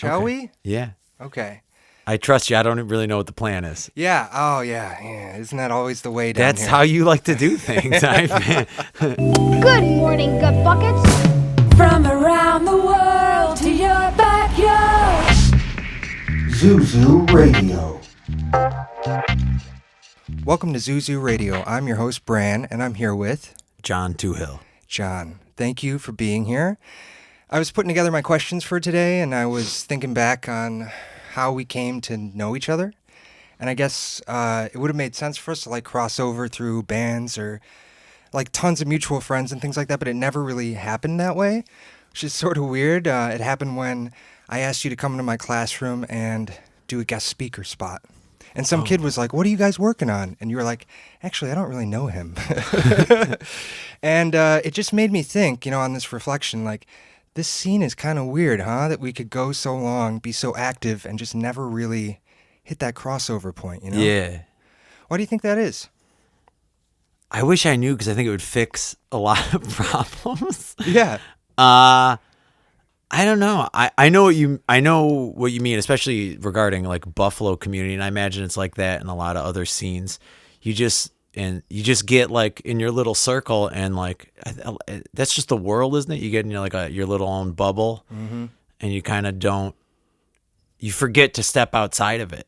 Shall we? Yeah. Okay. I trust you. I don't really know what the plan is. Yeah. Oh, yeah. Isn't that always the way down That's here? how you like to do things. Good morning, gut buckets. From around the world to your backyard. Zuzu Radio. Welcome to Zuzu Radio. I'm your host, Bran, and I'm here with John Toohill. John. Thank you for being here. I was putting together my questions for today, and I was thinking back on how we came to know each other. And I guess it would have made sense for us to like cross over through bands or like tons of mutual friends and things like that, but it never really happened that way, which is sort of weird. It happened when I asked you to come into my classroom and do a guest speaker spot. And some kid was like, "What are you guys working on?" And you were like, "Actually, I don't really know him." And it just made me think, on this reflection, like, this scene is kind of weird, huh? That we could go so long, be so active, and just never really hit that crossover point, Yeah. Why do you think that is? I wish I knew because I think it would fix a lot of problems. Yeah. I don't know. I know what you mean, especially regarding like Buffalo community, and I imagine it's like that in a lot of other scenes. You just get like in your little circle, and like that's just the world, isn't it? You get in your little own bubble, and you kind of you forget to step outside of it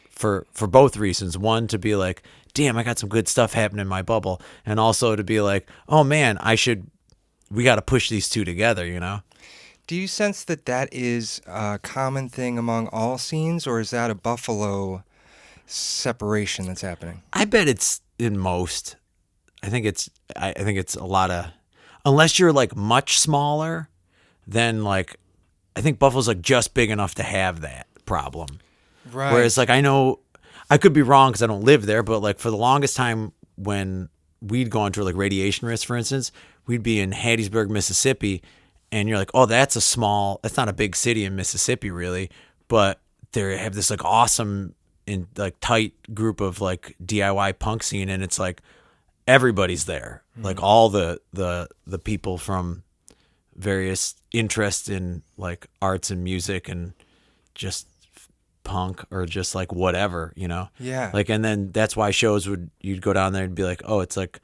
for both reasons. One, to be like, damn, I got some good stuff happening in my bubble, and also to be like, oh man, we got to push these two together, Do you sense that is a common thing among all scenes, or is that a Buffalo separation that's happening? I bet it's in most. I think it's a lot of, unless you're like much smaller, then like I think Buffalo's like just big enough to have that problem. Right. Whereas like I know I could be wrong because I don't live there, but like for the longest time when we'd gone through like radiation risk, for instance, we'd be in Hattiesburg, Mississippi, and you're like, oh, that's not a big city in Mississippi really, but they have this like awesome in like tight group of like DIY punk scene, and it's like everybody's there, like all the people from various interests in like arts and music and just punk or just like whatever, Yeah. like, and then that's why you'd go down there and be like, oh, it's like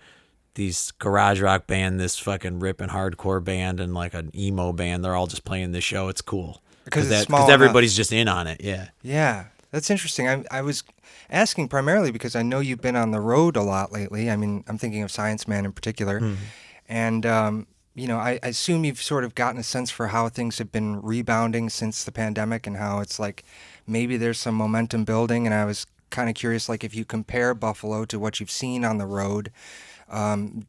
these garage rock band, this fucking ripping hardcore band, and like an emo band, they're all just playing this show. It's cool Because it's small everybody's enough. just in on it. Yeah, that's interesting. I was asking primarily because I know you've been on the road a lot lately. I mean, I'm thinking of Science Man in particular. And, I assume you've sort of gotten a sense for how things have been rebounding since the pandemic and how it's like maybe there's some momentum building. And I was kind of curious, like, if you compare Buffalo to what you've seen on the road,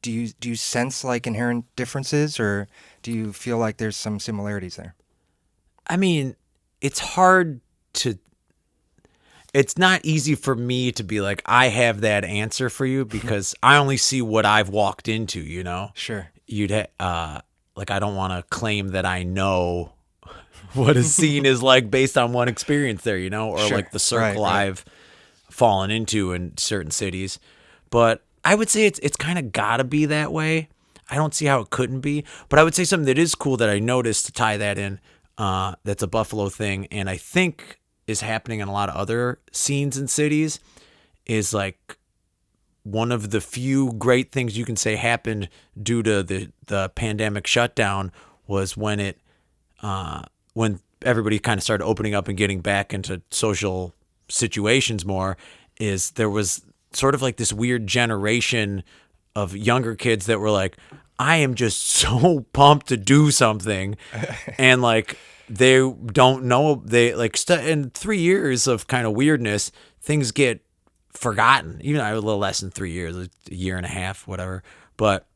do you sense like inherent differences, or do you feel like there's some similarities there? I mean, it's not easy for me to be like, I have that answer for you because I only see what I've walked into, Sure. Like, I don't want to claim that I know what a scene is like based on one experience there, or Sure. like the circle Right. I've fallen into in certain cities. But I would say it's kind of gotta be that way. I don't see how it couldn't be, but I would say something that is cool that I noticed to tie that in, that's a Buffalo thing, and I think is happening in a lot of other scenes and cities, is like one of the few great things you can say happened due to the pandemic shutdown was when everybody kind of started opening up and getting back into social situations more, is there was sort of like this weird generation of younger kids that were like, I am just so pumped to do something. And like, they don't know, they like in 3 years of kind of weirdness, things get forgotten. Even a little less than 3 years, a year and a half, whatever. But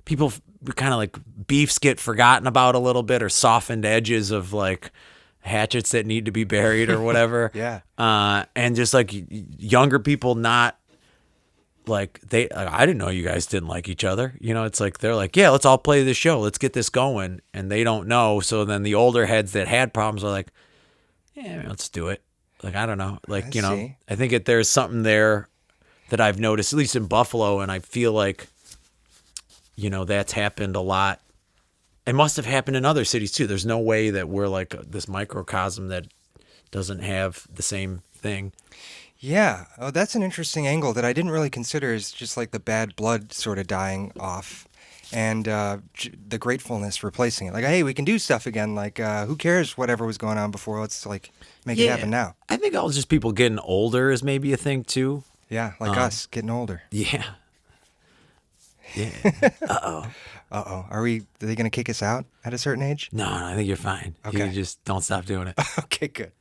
people kind of like beefs get forgotten about a little bit, or softened edges of like hatchets that need to be buried or whatever. Yeah. And just like younger people, not like I didn't know you guys didn't like each other. It's like, they're like, yeah, let's all play this show. Let's get this going. And they don't know. So then the older heads that had problems are like, yeah, let's do it. Like, I don't know. Like, see. I think there's something there that I've noticed, at least in Buffalo. And I feel like, that's happened a lot it must have happened in other cities too. There's no way that we're like this microcosm that doesn't have the same thing. Yeah. Oh, that's an interesting angle that I didn't really consider, is just like the bad blood sort of dying off and the gratefulness replacing it. Like, hey, we can do stuff again. Like, who cares whatever was going on before? Let's like make it happen now. I think all just people getting older is maybe a thing too. Yeah, like us getting older. Yeah. Yeah. Uh-oh. Are they going to kick us out at a certain age? No, I think you're fine. Okay. You just don't stop doing it. Okay, good.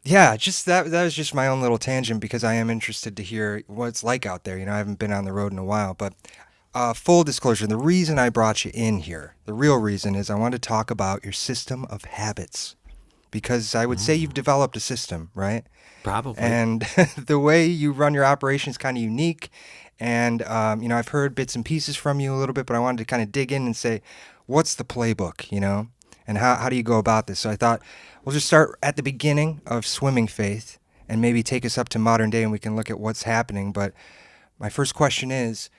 Yeah, just that was just my own little tangent, because I am interested to hear what it's like out there. I haven't been on the road in a while, but full disclosure, the reason I brought you in here, the real reason, is I want to talk about your system of habits, because I would say you've developed a system, right? Probably. And the way you run your operation is kind of unique. And, I've heard bits and pieces from you a little bit, but I wanted to kind of dig in and say, what's the playbook, and how do you go about this? So I thought we'll just start at the beginning of Swimming Faith and maybe take us up to modern day, and we can look at what's happening. But my first question is,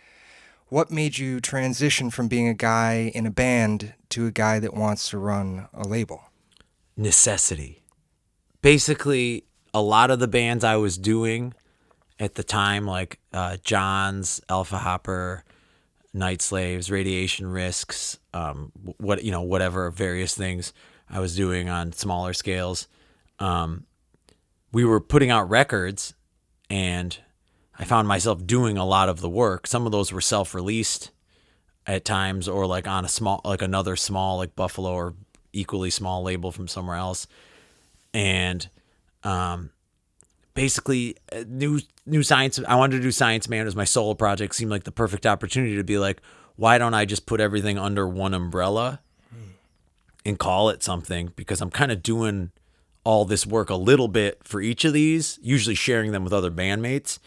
what made you transition from being a guy in a band to a guy that wants to run a label? Necessity. Basically, a lot of the bands I was doing at the time, like John's, Alpha Hopper, Night Slaves, Radiation Risks, whatever various things I was doing on smaller scales. We were putting out records, and I found myself doing a lot of the work. Some of those were self-released at times, or like on another small, like Buffalo or equally small label from somewhere else. And basically, new Science. I wanted to do Science Man as my solo project. Seemed like the perfect opportunity to be like, why don't I just put everything under one umbrella and call it something? Because I'm kind of doing all this work a little bit for each of these, usually sharing them with other bandmates.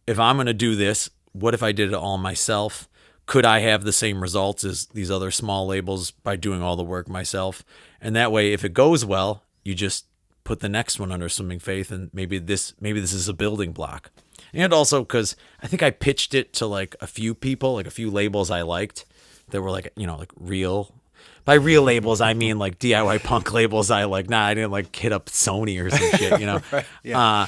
If I'm going to do this, what if I did it all myself? Could I have the same results as these other small labels by doing all the work myself? And that way, if it goes well, you just put the next one under Swimming Faith, and maybe this is a building block. And also because I think I pitched it to like a few people, like a few labels I liked that were like, like real. By real labels, I mean like DIY punk labels I like. I didn't like hit up Sony or some shit, Right, yeah.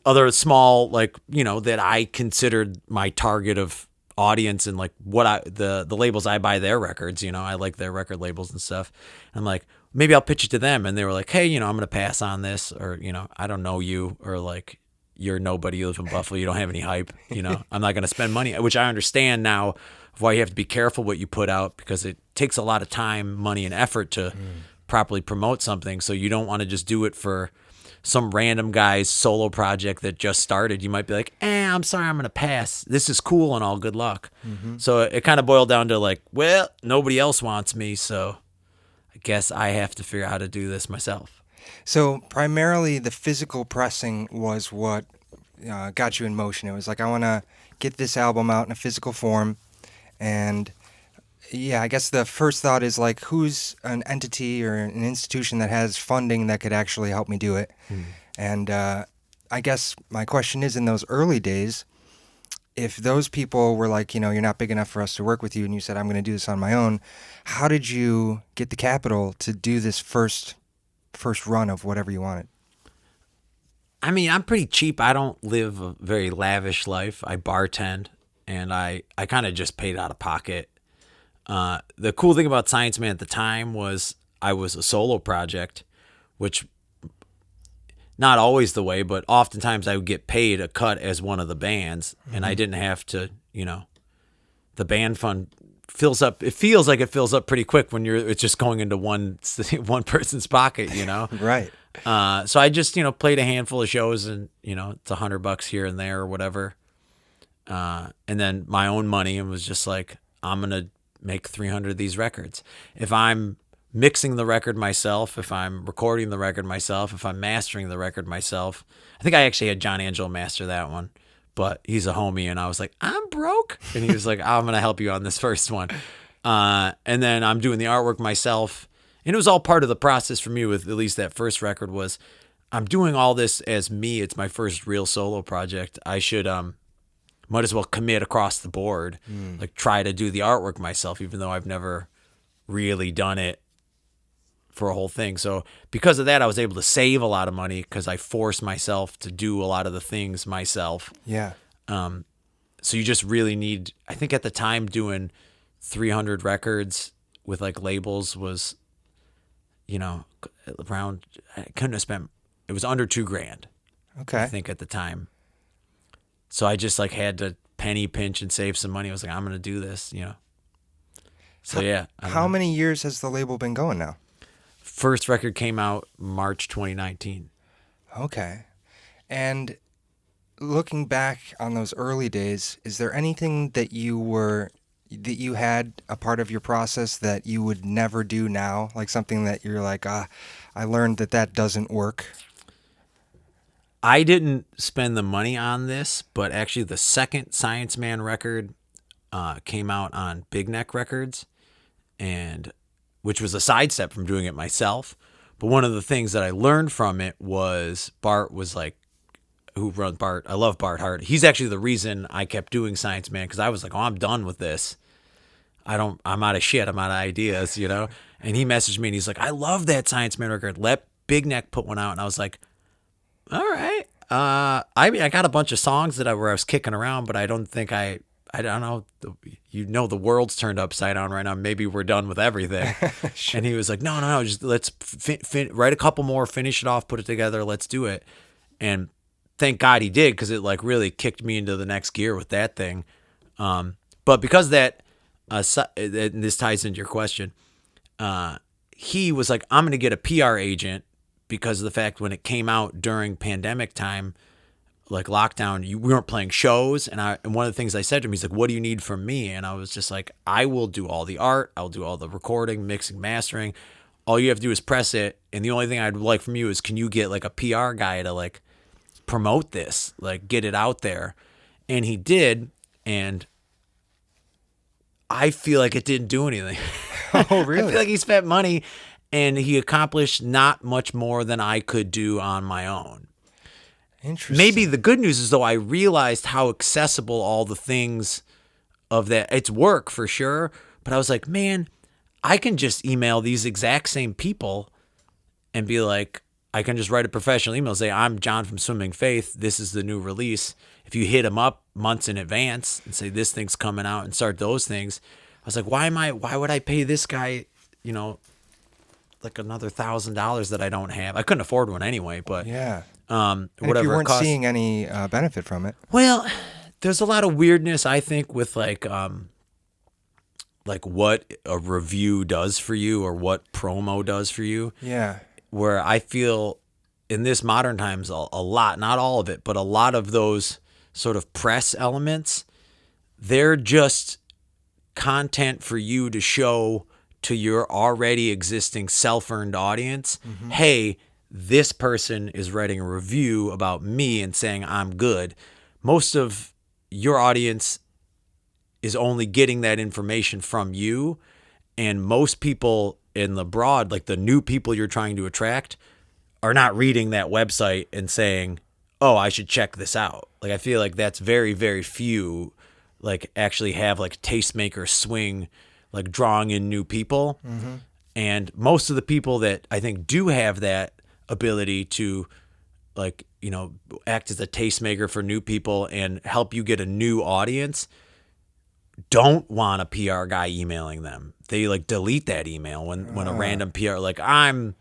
Other small, like, that I considered my target of audience, and like the labels I buy their records, I like their record labels and stuff. And I'm like, maybe I'll pitch it to them. And they were like, hey, I'm going to pass on this, or, I don't know you, or like, you're nobody, you live in Buffalo, you don't have any hype, I'm not going to spend money, which I understand now of why you have to be careful what you put out, because it takes a lot of time, money, and effort to properly promote something. So you don't want to just do it for some random guy's solo project that just started. You might be like, I'm sorry, I'm going to pass. This is cool and all, good luck. Mm-hmm. So it kind of boiled down to like, well, nobody else wants me, so I guess I have to figure out how to do this myself. So primarily the physical pressing was what got you in motion. It was like, I want to get this album out in a physical form. And yeah, I guess the first thought is like, who's an entity or an institution that has funding that could actually help me do it? And I guess my question is, in those early days, if those people were like, you're not big enough for us to work with you, and you said, I'm going to do this on my own, how did you get the capital to do this first run of whatever you wanted? I mean, I'm pretty cheap. I don't live a very lavish life. I bartend, and I kind of just paid out of pocket. The cool thing about Science Man at the time was I was a solo project, which not always the way, but oftentimes I would get paid a cut as one of the bands, and I didn't have to, the band fund fills up. It feels like it fills up pretty quick when it's just going into one person's pocket, Right. So I just, played a handful of shows, and, it's $100 here and there or whatever. And then my own money, and was just like, I'm going to make 300 of these records. If I'm mixing the record myself, if I'm recording the record myself, if I'm mastering the record myself, I think I actually had John Angelo master that one, but he's a homie, and I was like, I'm broke. And he was like, I'm going to help you on this first one. And then I'm doing the artwork myself. And it was all part of the process for me with at least that first record was, I'm doing all this as me. It's my first real solo project. I should, might as well commit across the board, like try to do the artwork myself, even though I've never really done it for a whole thing. So because of that, I was able to save a lot of money because I forced myself to do a lot of the things myself. Yeah. So you just really need, I think at the time doing 300 records with like labels was, around, I couldn't have spent, it was under $2,000. Okay. I think at the time. So I just like had to penny pinch and save some money. I was like, I'm going to do this, So yeah. How many years has the label been going now? First record came out March 2019. Okay. And looking back on those early days, is there anything that you had a part of your process that you would never do now? Like something that you're like, I learned that doesn't work. I didn't spend the money on this, but actually the second Science Man record came out on Big Neck Records, and which was a sidestep from doing it myself. But one of the things that I learned from it was Bart was like, who runs Bart? I love Bart Hart. He's actually the reason I kept doing Science Man, because I was like, I'm done with this. I'm out of shit. I'm out of ideas, And he messaged me and he's like, I love that Science Man record. Let Big Neck put one out. And I was like, all right. I mean, I got a bunch of songs where I was kicking around, but I don't think I don't know. The world's turned upside down right now. Maybe we're done with everything. Sure. And he was like, no, just let's write a couple more, finish it off, put it together. Let's do it. And thank God he did, because it like really kicked me into the next gear with that thing. But because that, and this ties into your question, he was like, I'm going to get a PR agent, because of the fact when it came out during pandemic time, like lockdown, we weren't playing shows. And one of the things I said to him, he's like, what do you need from me? And I was just like, I will do all the art. I'll do all the recording, mixing, mastering. All you have to do is press it. And the only thing I'd like from you is, can you get like a PR guy to like promote this, like get it out there? And he did. And I feel like it didn't do anything. Oh, really? I feel like he spent money and he accomplished not much more than I could do on my own. Interesting. Maybe the good news is, though, I realized how accessible all the things of that. It's work for sure, but I was like, man, I can just email these exact same people and be like, I can just write a professional email, say, I'm John from Swimming Faith. This is the new release. If you hit them up months in advance and say this thing's coming out and start those things, I was like, why would I pay this guy, like another $1,000 that I don't have? I couldn't afford one anyway, but yeah. Whatever if you weren't it cost. seeing any benefit from it. Well, there's a lot of weirdness, I think, with like what a review does for you or what promo does for you. Yeah. Where I feel in this modern times, a lot, not all of it, but a lot of those sort of press elements, they're just content for you to show to your already existing self-earned audience. Mm-hmm. Hey, this person is writing a review about me and saying I'm good. Most of your audience is only getting that information from you. And most people in the broad, like the new people you're trying to attract, are not reading that website and saying, oh, I should check this out. Like, I feel like that's very, very few, like actually have like tastemaker swing, like drawing in new people. Mm-hmm. And most of the people that I think do have that ability to like, act as a tastemaker for new people and help you get a new audience don't want a PR guy emailing them. They like delete that email when a random PR, like I'll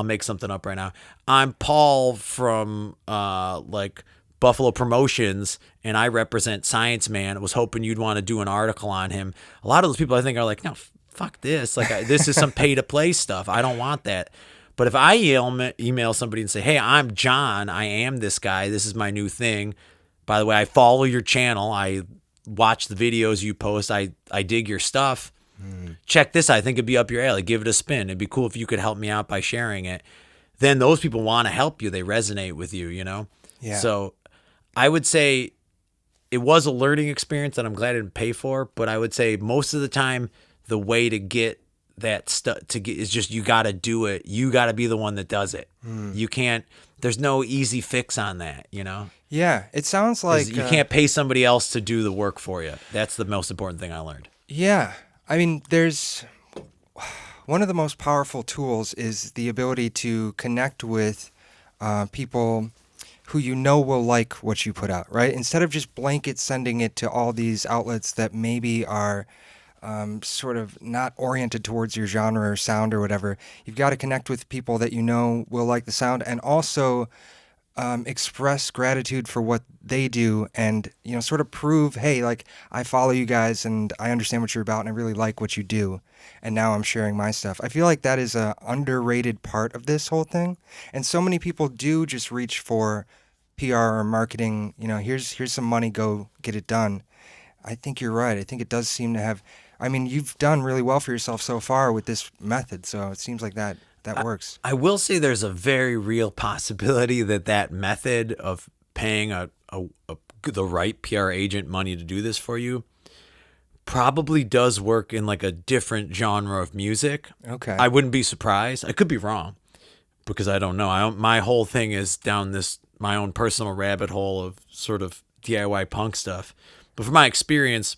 make something up right now. I'm Paul from like Buffalo Promotions and I represent Science Man. I was hoping you'd want to do an article on him. A lot of those people I think are like, no, fuck this. Like this is some pay to play stuff. I don't want that. But if I email somebody and say, hey, I'm John, I am this guy, this is my new thing. By the way, I follow your channel. I watch the videos you post. I dig your stuff. Check this out. I think it'd be up your alley. Give it a spin. It'd be cool if you could help me out by sharing it. Then those people want to help you. They resonate with you, Yeah. So I would say it was a learning experience that I'm glad I didn't pay for. But I would say most of the time, the way to get that stuff is just you got to do it. You got to be the one that does it. You can't. There's no easy fix on that, Yeah, it sounds like you can't pay somebody else to do the work for you. That's the most important thing I learned. Yeah, I mean, there's one of the most powerful tools is the ability to connect with people who you know will like what you put out, right? Instead of just blanket sending it to all these outlets that maybe are sort of not oriented towards your genre or sound or whatever, you've got to connect with people that you know will like the sound, and also express gratitude for what they do, and sort of prove, hey, like, I follow you guys and I understand what you're about and I really like what you do, and now I'm sharing my stuff. I feel like that is a underrated part of this whole thing, and so many people do just reach for PR or marketing. Here's some money, go get it done. I think you're right. I think it does seem to have. I mean, you've done really well for yourself so far with this method, so it seems like that works. I will say there's a very real possibility that method of paying the right PR agent money to do this for you probably does work in like a different genre of music. Okay. I wouldn't be surprised. I could be wrong because I don't know. My whole thing is down my own personal rabbit hole of sort of DIY punk stuff. But from my experience,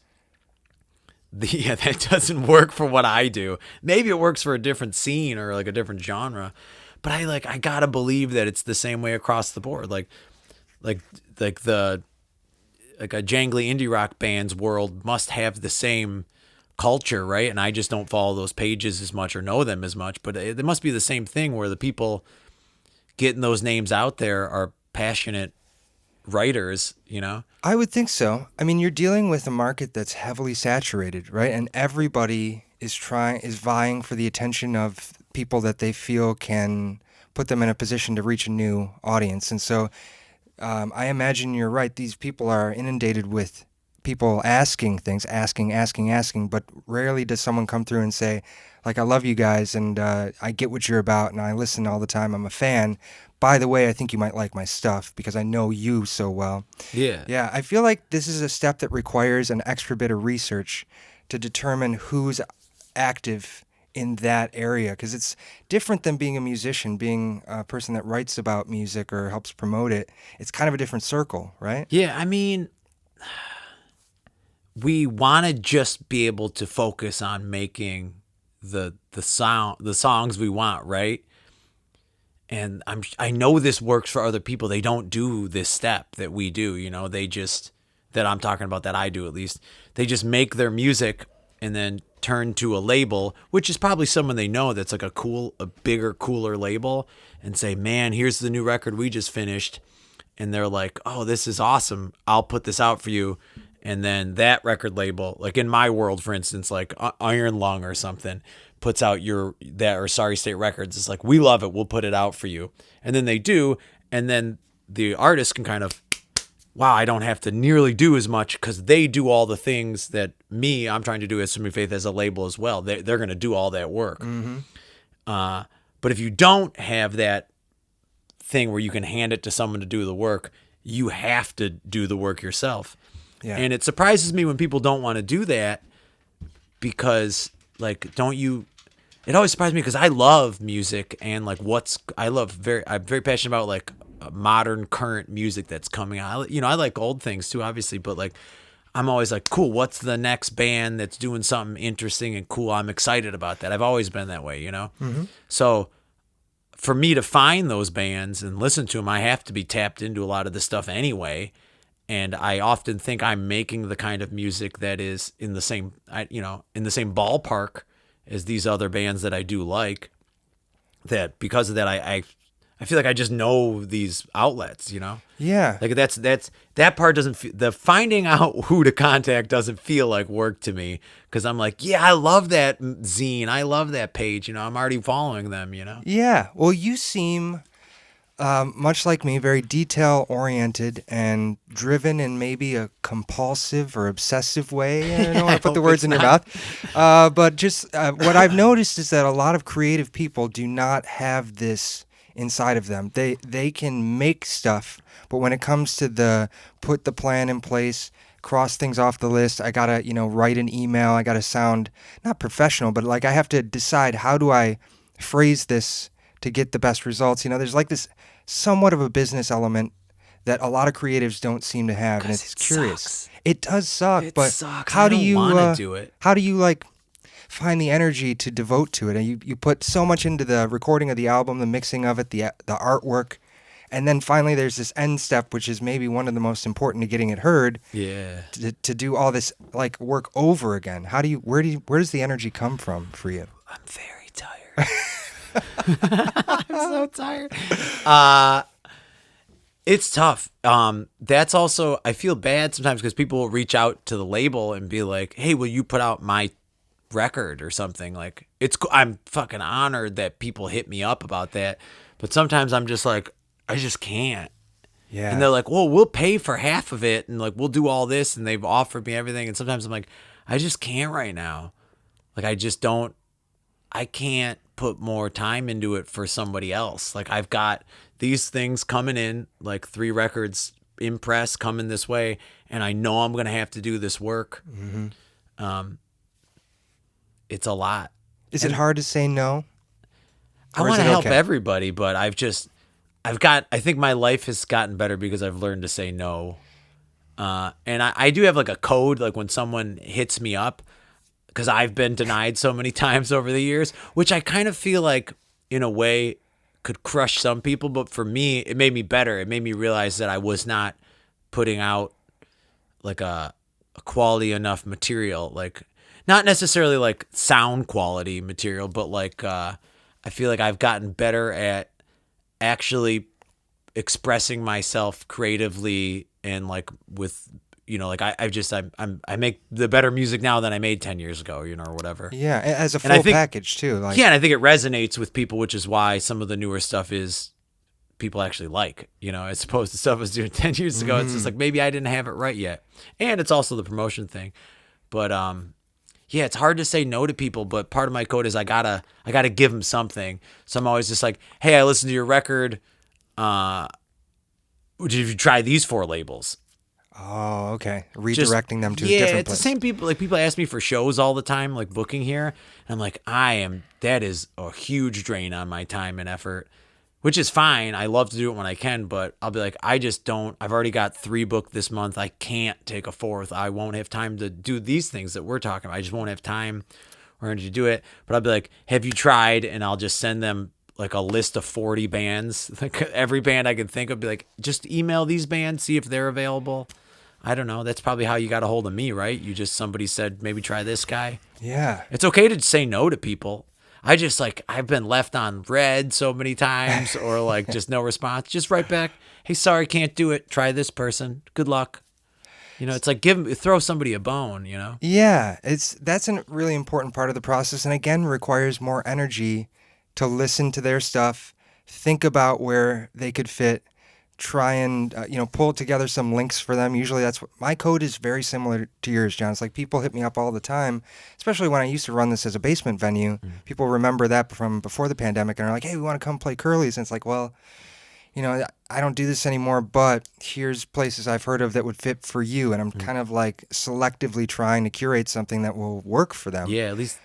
that doesn't work for what I do. Maybe it works for a different scene or like a different genre, but I gotta believe that it's the same way across the board. Like a jangly indie rock band's world must have the same culture, right? And I just don't follow those pages as much or know them as much, but it must be the same thing where the people getting those names out there are passionate writers, I would think so. I mean, you're dealing with a market that's heavily saturated, right? And everybody is vying for the attention of people that they feel can put them in a position to reach a new audience. And so I imagine you're right. These people are inundated with people asking things, asking, but rarely does someone come through and say, like, I love you guys and I get what you're about and I listen all the time. I'm a fan. By the way, I think you might like my stuff because I know you so well. Yeah. Yeah, I feel like this is a step that requires an extra bit of research to determine who's active in that area, because it's different than being a musician, being a person that writes about music or helps promote it. It's kind of a different circle, right? Yeah, I mean, we want to just be able to focus on making the songs we want, right? And I know this works for other people. They don't do this step that we do, they just, that I'm talking about, that I do at least. They just make their music and then turn to a label, which is probably someone they know that's like a bigger, cooler label, and say, man, here's the new record we just finished. And they're like, oh, this is awesome. I'll put this out for you. And then that record label, like in my world, for instance, like Iron Lung or something, puts out or Sorry State Records. It's like, we love it. We'll put it out for you. And then they do. And then the artist can kind of, wow, I don't have to nearly do as much because they do all the things that I'm trying to do as Swimming Faith as a label as well. They're going to do all that work. Mm-hmm. But if you don't have that thing where you can hand it to someone to do the work, you have to do the work yourself. Yeah. And it surprises me when people don't want to do that because, like, it always surprises me because I love music and like I'm very passionate about like modern current music that's coming out. I like old things too, obviously, but like I'm always like, cool, what's the next band that's doing something interesting and cool? I'm excited about that. I've always been that way, Mm-hmm. So for me to find those bands and listen to them, I have to be tapped into a lot of this stuff anyway. And I often think I'm making the kind of music that is in the same ballpark as these other bands that I do like. That because of that, I feel like I just know these outlets, Yeah. Like that part the finding out who to contact doesn't feel like work to me because I'm like, yeah, I love that zine, I love that page, I'm already following them, Yeah. Well, you seem much like me, very detail-oriented and driven in maybe a compulsive or obsessive way. I don't want to put the words in your mouth. But just what I've noticed is that a lot of creative people do not have this inside of them. They can make stuff, but when it comes to put the plan in place, cross things off the list, I gotta, write an email, I gotta sound not professional, but like I have to decide how do I phrase this to get the best results. There's like this somewhat of a business element that a lot of creatives don't seem to have, and it's curious. Sucks. It does suck, It but sucks. how I do don't you wanna do it. How do you like find the energy to devote to it? And you put so much into the recording of the album, the mixing of it, the artwork, and then finally there's this end step, which is maybe one of the most important to getting it heard. Yeah. To do all this like work over again. Where does the energy come from for you? I'm very tired. I'm so tired. It's tough. That's also, I feel bad sometimes because people will reach out to the label and be like, "Hey, will you put out my record or something?" Like, I'm fucking honored that people hit me up about that, but sometimes I'm just like, I just can't. Yeah. And they're like, "Well, we'll pay for half of it, and like we'll do all this," and they've offered me everything. And sometimes I'm like, I just can't right now. Like, I can't put more time into it for somebody else. Like, I've got these things coming in, like 3 records in press coming this way, and I know I'm going to have to do this work. Mm-hmm. It's a lot. Is it hard to say no? I want to help everybody, but I think my life has gotten better because I've learned to say no. And I do have like a code, like when someone hits me up, because I've been denied so many times over the years, which I kind of feel like in a way could crush some people. But for me, it made me better. It made me realize that I was not putting out like a quality enough material, like not necessarily like sound quality material, but like I feel like I've gotten better at actually expressing myself creatively and like with, you know, like I make the better music now than I made 10 years ago, you know, or whatever. Yeah, as a full package too. Like, yeah, and I think it resonates with people, which is why some of the newer stuff is people actually like, you know, as opposed to stuff I was doing 10 years ago. It's just like maybe I didn't have it right yet. And it's also the promotion thing. But yeah, it's hard to say no to people, but part of my code is I gotta give them something. So I'm always just like, hey, I listened to your record. Did you try these 4 labels? Oh, okay. Redirecting them to a different place. Yeah, it's the same people. Like, people ask me for shows all the time, like booking here. And I'm like, that is a huge drain on my time and effort, which is fine. I love to do it when I can, but I'll be like, I've already got 3 booked this month. I can't take a 4th. I won't have time to do these things that we're talking about. I just won't have time or energy to do it. But I'll be like, have you tried? And I'll just send them like a list of 40 bands. Like every band I can think of, be like, just email these bands, see if they're available. I don't know. That's probably how you got a hold of me, right? Somebody said, maybe try this guy. Yeah. It's okay to say no to people. I've been left on red so many times or like just no response. Just write back, hey, sorry, can't do it. Try this person. Good luck. You know, it's like throw somebody a bone, you know? Yeah. That's a really important part of the process. And again, requires more energy to listen to their stuff, think about where they could fit, try and pull together some links for them. Usually that's what my code is. Very similar to yours, John. It's like people hit me up all the time, especially when I used to run this as a basement venue. People remember that from before the pandemic and are like, hey, we want to come play Curly's. And it's like, well, you know, I don't do this anymore, but here's places I've heard of that would fit for you. And I'm kind of like selectively trying to curate something that will work for them. Yeah, at least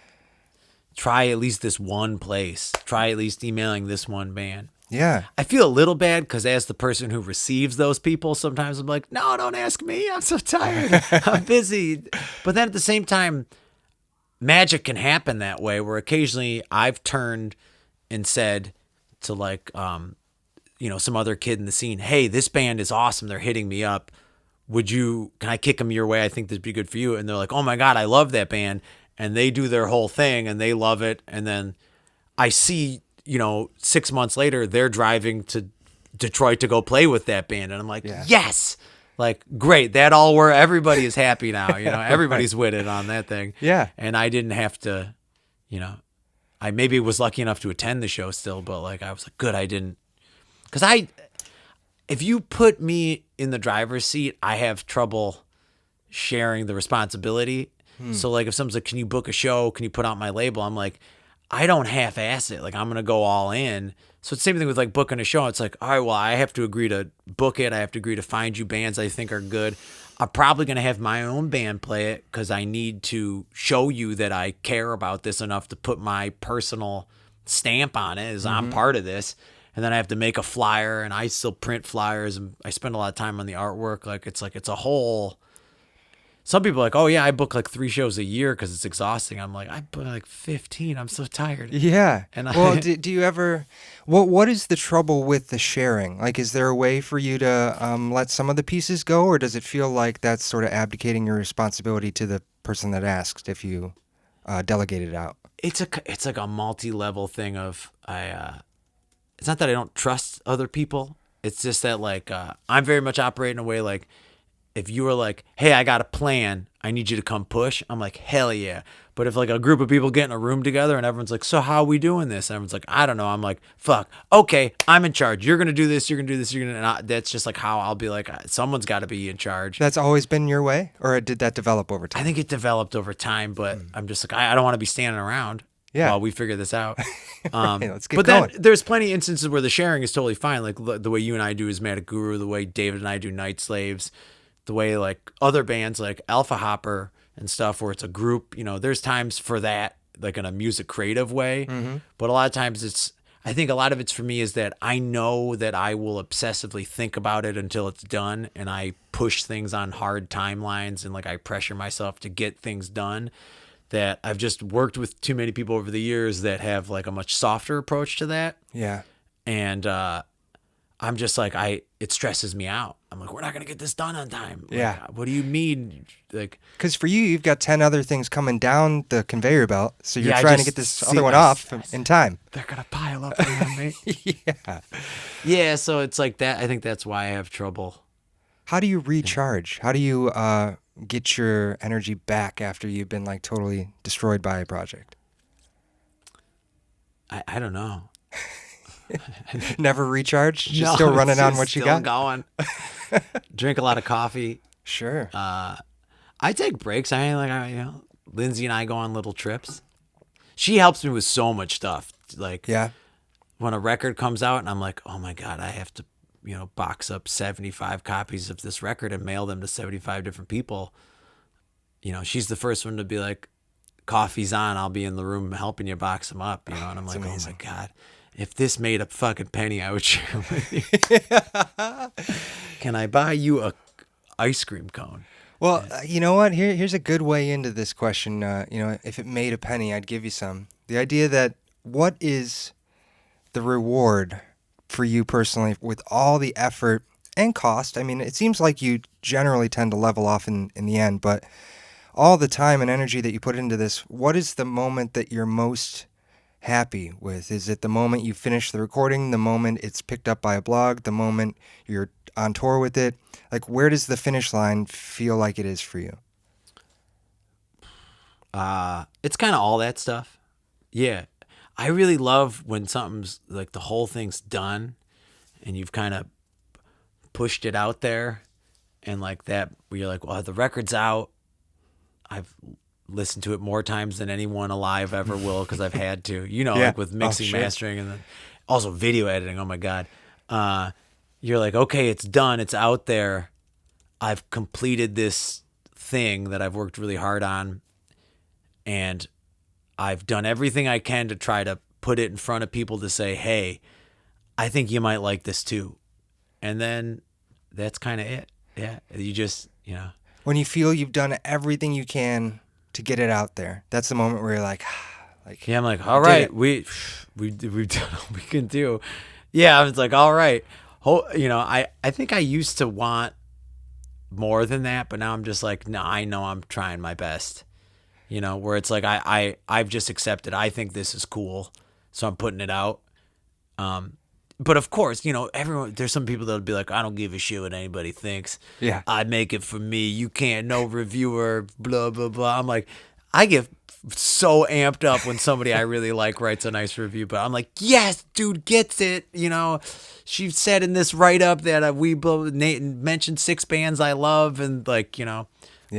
try this one place. Try at least emailing this one band. Yeah. I feel a little bad because as the person who receives those people, sometimes I'm like, no, don't ask me. I'm so tired. I'm busy. But then at the same time, magic can happen that way where occasionally I've turned and said to like, some other kid in the scene, hey, this band is awesome. They're hitting me up. Can I kick them your way? I think this would be good for you. And they're like, oh my God, I love that band. And they do their whole thing and they love it. And then I see, 6 months later, they're driving to Detroit to go play with that band. And I'm like, yes, like, great. Where everybody is happy now. Everybody's with it on that thing. Yeah. And I didn't have to, I maybe was lucky enough to attend the show still, but like, I was like, good. I didn't, because if you put me in the driver's seat, I have trouble sharing the responsibility. So like if someone's like, can you book a show? Can you put out my label? I'm like, I don't half-ass it. Like, I'm going to go all in. So it's the same thing with like booking a show. It's like, all right, well, I have to agree to book it. I have to agree to find you bands I think are good. I'm probably going to have my own band play it because I need to show you that I care about this enough to put my personal stamp on it as I'm part of this. And then I have to make a flyer, and I still print flyers, and I spend a lot of time on the artwork. Like it's a whole, some people are like, oh yeah, I book like 3 shows a year because it's exhausting. I'm like, I book like 15. I'm so tired. Yeah. And Well, do you ever? What is the trouble with the sharing? Like, is there a way for you to let some of the pieces go, or does it feel like that's sort of abdicating your responsibility to the person that asked if you delegate it out? It's like a multi-level thing of it's not that I don't trust other people. It's just that like I'm very much operating a way like if you were like, hey, I got a plan, I need you to come push, I'm like, hell yeah. But if like a group of people get in a room together and everyone's like, so how are we doing this? And everyone's like, I don't know. I'm like, fuck, okay, I'm in charge. You're gonna do this. You're gonna do this. That's just like how I'll be like, someone's got to be in charge. That's always been your way, or did that develop over time? I think it developed over time, but I'm just like, I don't want to be standing around Yeah. while we figure this out. Hey, let's get but going. then there's plenty of instances where the sharing is totally fine. Like the way you and I do is Manic Guru, the way David and I do Night Slaves, the way like other bands like Alpha Hopper and stuff where it's a group, there's times for that, like in a music creative way. Mm-hmm. But a lot of times I think a lot of it's for me is that I know that I will obsessively think about it until it's done. And I push things on hard timelines and like I pressure myself to get things done. That I've just worked with too many people over the years that have like a much softer approach to that. Yeah. And I'm just like, it stresses me out. I'm like, we're not going to get this done on time. Like, Yeah. what do you mean? Like, Because for you, you've got 10 other things coming down the conveyor belt, so you're Yeah, I trying to just get this see other one off in time. they're going to pile up around me. Yeah. Yeah. So it's like that. I think that's why I have trouble. How do you recharge? How do you get your energy back after you've been like totally destroyed by a project? I don't know. Never recharged? Just still running on what you got? Still going. Drink a lot of coffee. Sure. I take breaks. Lindsay and I go on little trips. She helps me with so much stuff. Like, Yeah. when a record comes out and I'm like, oh my God, I have to, box up 75 copies of this record and mail them to 75 different people. She's the first one to be like, coffee's on. I'll be in the room helping you box them up, and I'm like, amazing. oh my God, if this made a fucking penny, I would share with you. Can I buy you a ice cream cone? Well, you know what? Here's a good way into this question. If it made a penny, I'd give you some. The idea that what is the reward for you personally with all the effort and cost? I mean, it seems like you generally tend to level off in the end, but all the time and energy that you put into this, what is the moment that you're most happy with? Is it the moment you finish the recording, the moment it's picked up by a blog, the moment you're on tour with it? Like, where does the finish line feel like it is for you? It's kind of all that stuff. Yeah. I really love when something's like the whole thing's done and you've kind of pushed it out there and like that, where you're like, well, the record's out. I've listened to it more times than anyone alive ever will because I've had to, Yeah. like with mixing, Sure. mastering, and then also video editing. Oh my God. You're like, okay, it's done. It's out there. I've completed this thing that I've worked really hard on, and I've done everything I can to try to put it in front of people to say, hey, I think you might like this too. And then that's kind of it. Yeah. You just, When you feel you've done everything you can to get it out there, that's the moment where you're like, yeah, I'm like, all did right, it. we've done all we can do. Yeah, I was like, all right. I think I used to want more than that, but now I'm just like, no, I know I'm trying my best. Where it's like I've just accepted I think this is cool, so I'm putting it out. But of course, everyone, there's some people that'll be like, I don't give a shit what anybody thinks. Yeah. I make it for me. You can't, no reviewer, blah, blah, blah. I'm like, I get so amped up when somebody I really like writes a nice review, but I'm like, yes, dude gets it. She said in this write-up that Nate mentioned 6 bands I love, and like, Yeah.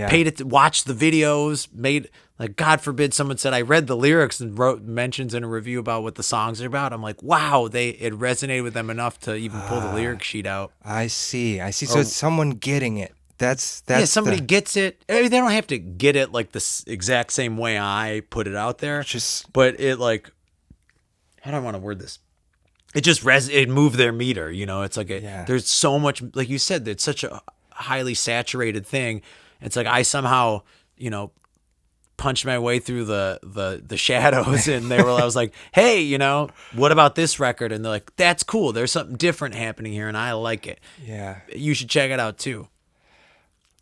paid it to watch the videos, made, like, God forbid someone said I read the lyrics and wrote mentions in a review about what the songs are about. I'm like, wow, it resonated with them enough to even pull the lyric sheet out. I see. So it's someone getting it. That's Yeah, somebody gets it. I mean, they don't have to get it like the exact same way I put it out there. Just But it, like, how do I want to word this? It just it moved their meter. It's like Yeah. there's so much, like you said, it's such a highly saturated thing. It's like I somehow, punched my way through the shadows, and I was like, hey, what about this record? And they're like, that's cool. There's something different happening here, and I like it. Yeah. You should check it out too.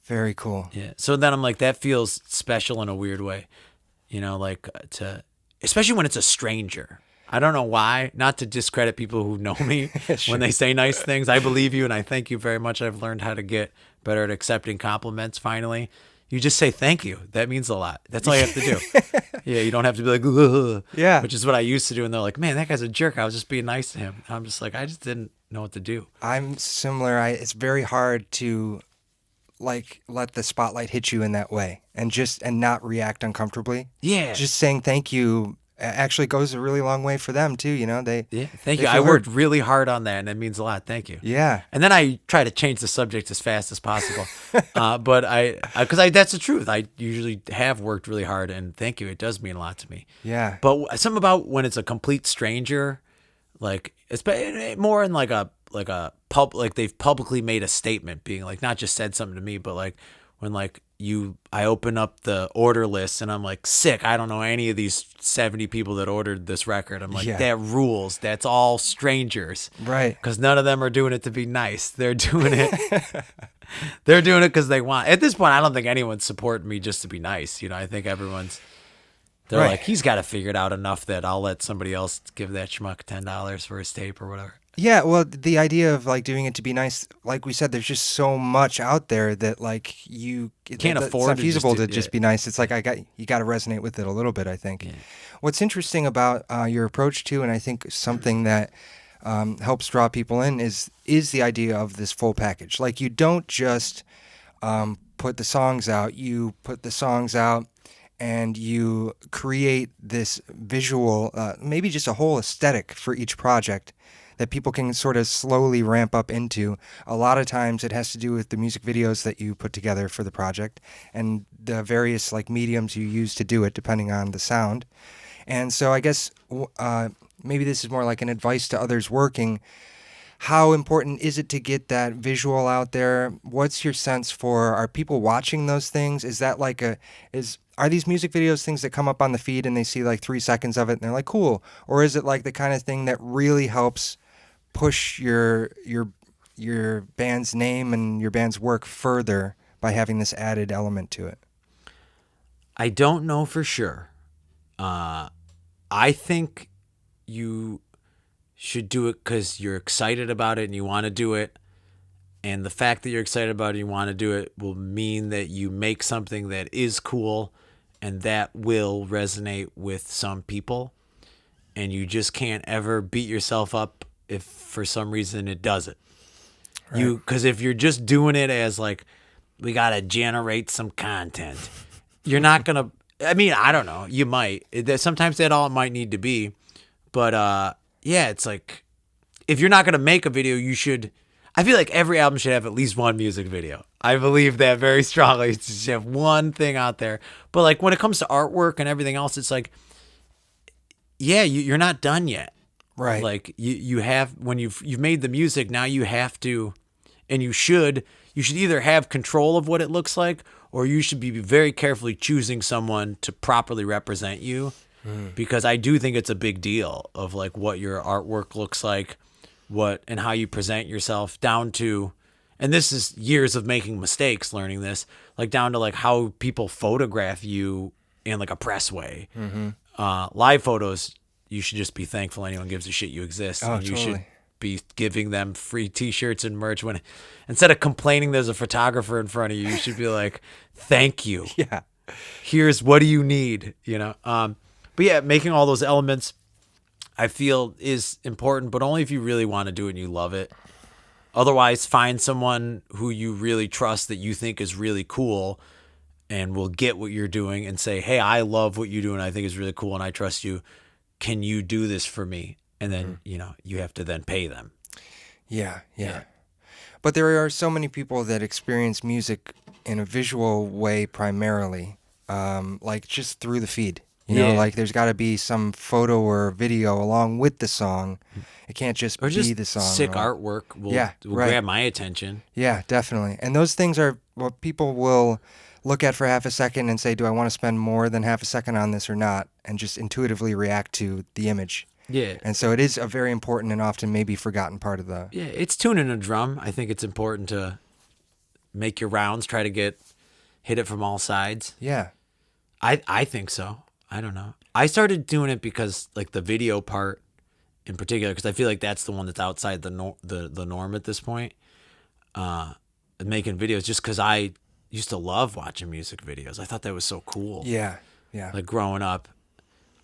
Very cool. Yeah. So then I'm like, that feels special in a weird way, especially when it's a stranger. I don't know why, not to discredit people who know me when they say nice things. I believe you and I thank you very much. I've learned how to get better at accepting compliments finally. You just say thank you. That means a lot. That's all you have to do. Yeah, you don't have to be like, ugh, Yeah. which is what I used to do. And they're like, man, that guy's a jerk. I was just being nice to him. And I'm just like, I just didn't know what to do. I'm similar. It's very hard to let the spotlight hit you in that way and not react uncomfortably. Yeah. Just saying thank you actually goes a really long way for them too. Thank they you. feel I worked heard. really hard on that, and it means a lot. Thank you. Yeah. And then I try to change the subject as fast as possible. But because that's the truth. I usually have worked really hard, and thank you. It does mean a lot to me. Yeah. But something about when it's a complete stranger, like it's more in like a pub, like they've publicly made a statement, being like not just said something to me, but like when I open up the order list and I'm like, sick, I don't know any of these 70 people that ordered this record. I'm like, Yeah. that rules. That's all strangers. Right. Because none of them are doing it to be nice. They're doing it. They're doing it because they want. At this point, I don't think anyone's supporting me just to be nice. I think they're Right. like, he's got to figure it out enough that I'll let somebody else give that schmuck $10 for his tape or whatever. Yeah, well, the idea of doing it to be nice, like we said, there's just so much out there that you Can't afford it's not to feasible just to do- just yeah. be nice. It's like you got to resonate with it a little bit, I think. Yeah. What's interesting about your approach too, and I think something that helps draw people in is the idea of this full package. Like you don't just put the songs out; you put the songs out and you create this visual, maybe just a whole aesthetic for each project that people can sort of slowly ramp up into. A lot of times it has to do with the music videos that you put together for the project and the various mediums you use to do it depending on the sound. And so I guess maybe this is more like an advice to others working. How important is it to get that visual out there? What's your sense for, are people watching those things? Is that are these music videos things that come up on the feed and they see 3 seconds of it and they're like, cool? Or is it the kind of thing that really helps push your band's name and your band's work further by having this added element to it? I don't know for sure. I think you should do it because you're excited about it and you want to do it. And the fact that you're excited about it and you want to do it will mean that you make something that is cool and that will resonate with some people. And you just can't ever beat yourself up if for some reason it doesn't. Right. Because if you're just doing it as we got to generate some content, you're not going to, I don't know. You might. Sometimes that all it might need to be. But yeah, it's if you're not going to make a video, you should. I feel like every album should have at least one music video. I believe that very strongly. It's just have one thing out there. But when it comes to artwork and everything else, it's yeah, you're not done yet. Right. You have, when you've made the music, now you have to, and you should either have control of what it looks like, or you should be very carefully choosing someone to properly represent you. Because I do think it's a big deal of what your artwork looks like, and how you present yourself, down to, and this is years of making mistakes learning this, down to how people photograph you in a press way. Live photos, you should just be thankful anyone gives a shit you exist. Oh, and you totally. should be giving them free t-shirts and merch when, instead of complaining there's a photographer in front of you, you should be like, thank you. Yeah. Here's what do you need, But yeah, making all those elements, I feel, is important, but only if you really want to do it and you love it. Otherwise, find someone who you really trust that you think is really cool and will get what you're doing and say, hey, I love what you do and I think is really cool and I trust you. Can you do this for me? And then, you have to then pay them. Yeah. But there are so many people that experience music in a visual way primarily, just through the feed. You know, Yeah. like there's got to be some photo or video along with the song. It can't just Or be just the song. sick or- artwork will, Yeah, will right. grab my attention. Yeah, definitely. And those things are what people will look at for half a second and say, do I want to spend more than half a second on this or not? And just intuitively react to the image. Yeah. And so it is a very important and often maybe forgotten part of the. Yeah, it's tuning a drum. I think it's important to make your rounds, try to hit it from all sides. Yeah. I think so. I don't know. I started doing it because like the video part in particular, because I feel like that's the one that's outside the norm at this point. Making videos just because I used to love watching music videos. I thought that was so cool. Yeah. Yeah. Like growing up,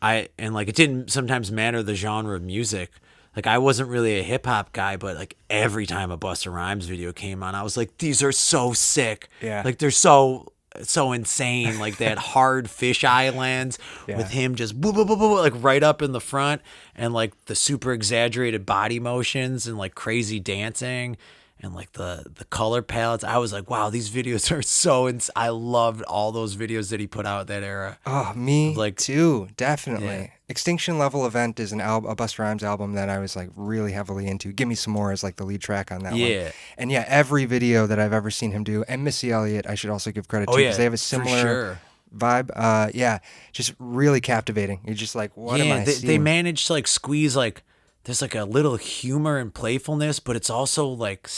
it didn't sometimes matter the genre of music. Like I wasn't really a hip hop guy, but like every time a Busta Rhymes video came on, I was like, these are so sick. Yeah. Like they're so insane. Like that hard fisheye lens Yeah. with him just boo, boo, boo, boo, like right up in the front, and like the super exaggerated body motions and like crazy dancing. And like the color palettes, I was like, wow, these videos are so. I loved all those videos that he put out that era. Oh, me Like- too. Definitely. Yeah. Extinction Level Event is a Busta Rhymes album that I was like really heavily into. Give Me Some More is like the lead track on that one. Yeah. And yeah, every video that I've ever seen him do, and Missy Elliott, I should also give credit to, because they have a for similar sure. vibe. Yeah, just really captivating. You're just like, what am I they seeing? managed to like squeeze like there's like a little humor and playfulness, but it's also like